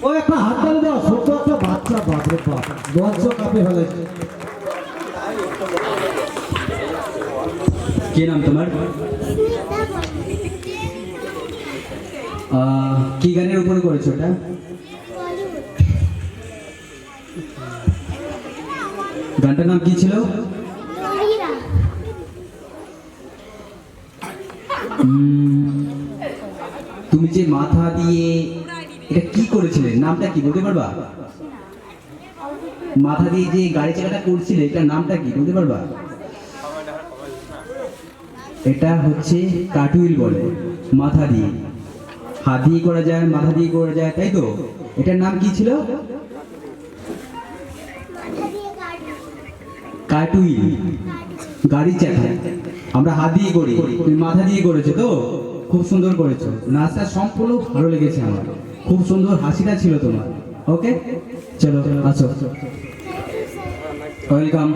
ও একটা হাত তালি দাও, ছোট্ট একটা বাচ্চা, বাপরে বাপ, লজ্জা কাঁপে ফেলেছে। কি নাম তোমার? কি গানের উপরে করেছো এটা? গানটার নাম কি ছিল? তুমি যে মাথা দিয়ে এটা কি করেছিলে, নামটা কি বলতে পারবা? মাথা দিয়ে যে গাড়ি চাকাটা করছিলে এটার নামটা কি বলতে পারবা? এটা হচ্ছে কাটুইল বলে, মাথা দিয়ে। হাত দিয়ে করা যায়, মাথা দিয়ে করা যায়, তাই তো? এটার নাম কি ছিল? কাটুইল, গাড়ি চাকা। আমরা হাত দিয়ে করি, তুমি মাথা দিয়ে করেছো তো, খুব সুন্দর করেছো। নাচটা সম্পূর্ণ ভালো লেগেছে আমার, খুব সুন্দর হাসিটা ছিল তোমার। ওকে, চলো আসো, ওয়েলকাম।